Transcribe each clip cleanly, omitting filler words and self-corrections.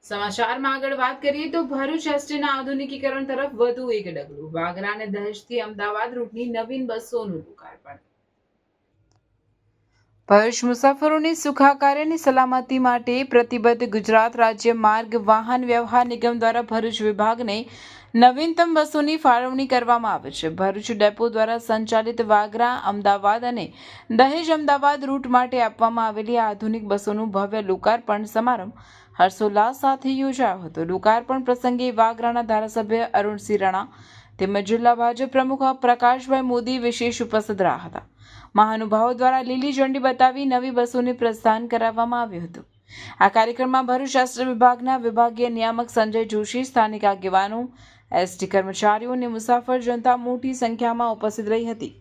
સમાચારમાં આગળ વાત કરીએ તો ભરૂચ એસટીના આધુનિકીકરણ તરફ વધુ એક ડગલું. વાગરા અને દહેજથી અમદાવાદ રૂટની નવીન બસોનું લોકાર્પણ. ભરૂચ મુસાફરોની સુખાકારી અને સલામતી માટે પ્રતિબદ્ધ ગુજરાત રાજ્ય માર્ગ વાહન વ્યવહાર નિગમ દ્વારા ભરૂચ વિભાગને નવીનતમ બસોની ફાળવણી કરવામાં આવે છે. ભરૂચ ડેપો દ્વારા સંચાલિત વાગરા અમદાવાદ અને દહેજ અમદાવાદ રૂટ માટે આપવામાં આવેલી આધુનિક બસોનું ભવ્ય લોકાર્પણ સમારંભ હર્ષોલ્લાસ સાથે યોજાયો હતો. લોકાર્પણ પ્રસંગે વાગરાના ધારાસભ્ય અરુણસિંહ રાણા તેમજ જિલ્લા ભાજપ પ્રમુખ પ્રકાશભાઈ મોદી વિશેષ ઉપસ્થિત રહ્યા હતા. મહાનુભાવો દ્વારા લીલી ઝંડી બતાવી નવી બસોને પ્રસ્થાન કરાવવામાં આવ્યું હતું. આ કાર્યક્રમમાં ભરૂચ એસટી વિભાગના વિભાગીય નિયામક સંજય જોશી, સ્થાનિક આગેવાનો, એસટી કર્મચારીઓ અને મુસાફર જનતા મોટી સંખ્યામાં ઉપસ્થિત રહી હતી.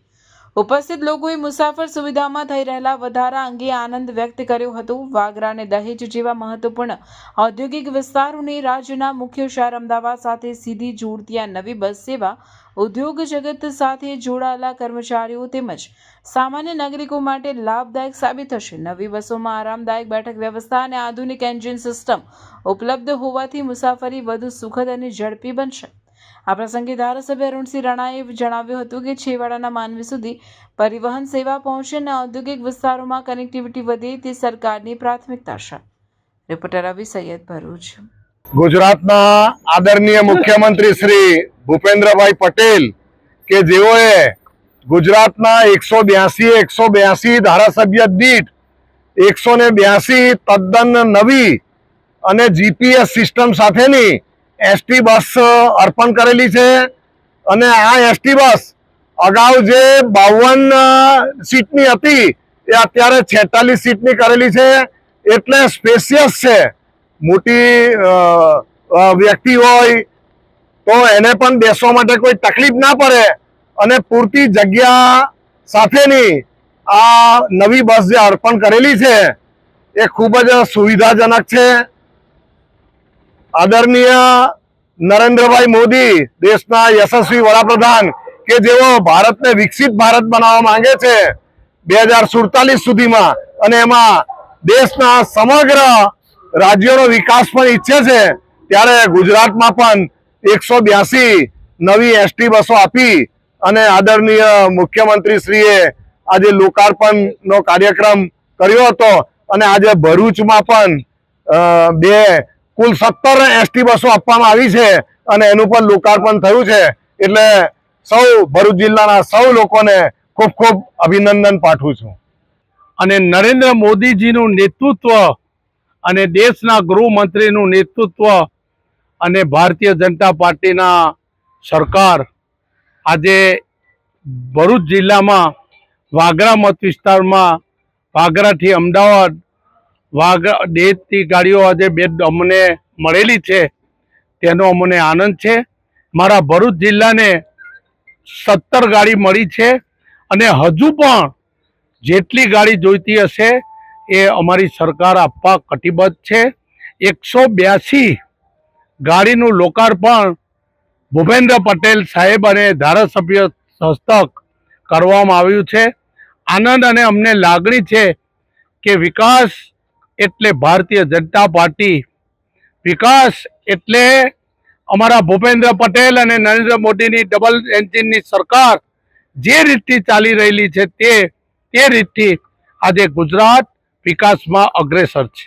ઉપસ્થિત લોકોએ મુસાફર સુવિધામાં થઈ રહેલા વધારા અંગે આનંદ વ્યક્ત કર્યો હતો. વાગરા અને દહેજ જેવા મહત્વપૂર્ણ ઔદ્યોગિક વિસ્તારોને રાજ્યના મુખ્ય શહેર અમદાવાદ સાથે સીધી જોડતી આ નવી બસ સેવા ઉદ્યોગ જગત સાથે જોડાયેલા કર્મચારીઓ તેમજ સામાન્ય નાગરિકો માટે લાભદાયક સાબિત થશે. નવી બસોમાં આરામદાયક બેઠક વ્યવસ્થા અને આધુનિક એન્જિન સિસ્ટમ ઉપલબ્ધ હોવાથી મુસાફરી વધુ સુખદ અને ઝડપી બનશે. આ પ્રસંગે ધારાસભ્ય અરુણસિંહ રાણાએ જણાવ્યું હતું કે છેવાડાના માનવી સુધી પરિવહન સેવા પહોંચે અને ઔદ્યોગિક વિસ્તારોમાં કનેક્ટિવિટી વધે તે સરકારની પ્રાથમિકતા છે. રિપોર્ટર રવિ સૈયદ, ભરૂચ. ગુજરાતના આદરણીય મુખ્યમંત્રી શ્રી ભૂપેન્દ્રભાઈ પટેલ કે જેઓએ ગુજરાતના 182 ધારાસભ્ય દીઠ 182 તદ્દન નવી અને જીપીએસ સિસ્ટમ સાથેની એસટી બસ અર્પણ કરેલી છે. અને આ એસટી બસ અગાઉ જે 52 સીટની હતી એ અત્યારે 46 સીટની કરેલી છે. એટલે સ્પેશિયસ છે. મોટી વ્યક્તિ હોય તો એને પણ બેસવા માટે કોઈ તકલીફ ના પડે અને પૂરતી જગ્યા સાથેની આ નવી બસ જે અર્પણ કરેલી છે એ ખૂબ જ સુવિધાજનક છે. આદરણીય નરેન્દ્રભાઈ મોદી, દેશના યશસ્વી વડાપ્રધાન કે જેઓ ભારતને વિકસિત ભારત બનાવવા માંગે છે 2047 સુધીમાં, અને એમાં દેશના સમગ્ર રાજ્યોનો વિકાસ પણ ઈચ્છે છે, ત્યારે ગુજરાતમાં પણ 182 નવી એસટી બસો આપી અને આદરણીય મુખ્યમંત્રીશ્રીએ આજે લોકાર્પણનો કાર્યક્રમ કર્યો હતો. અને આજે ભરૂચમાં પણ કુલ 17 એસટી બસો આપવામાં આવી છે અને એનું પણ લોકાર્પણ થયું છે. એટલે સૌ ભરૂચ જિલ્લાના સૌ લોકોને ખૂબ ખૂબ અભિનંદન પાઠવું છું. અને નરેન્દ્ર મોદીજીનું નેતૃત્વ અને દેશના ગૃહમંત્રીનું નેતૃત્વ અને ભારતીય જનતા પાર્ટીના સરકાર આજે ભરૂચ જિલ્લામાં વાગરા મત વિસ્તારમાં વાગરાથી અમદાવાદ દેશની ગાડીઓ આજે અમને મળેલી છે, તેનો અમને આનંદ છે. મારા ભરૂચ જિલ્લાને 17 ગાડી મળી છે અને હજુ પણ જેટલી ગાડી જોઈતી હશે એ અમારી સરકાર આપવા કટિબદ્ધ છે. 182 ગાડીનું લોકાર્પણ ભૂપેન્દ્ર પટેલ સાહેબ અને ધારાસભ્ય હસ્તક કરવામાં આવ્યું છે. આનંદ અને અમને લાગણી છે કે વિકાસ એટલે ભારતીય જનતા પાર્ટી, વિકાસ એટલે અમારા ભૂપેન્દ્ર પટેલ અને નરેન્દ્ર મોદીની ડબલ એન્જિનની સરકાર જે રીતથી ચાલી રહેલી છે તે રીતથી આજે ગુજરાત વિકાસમાં અગ્રેસર છે.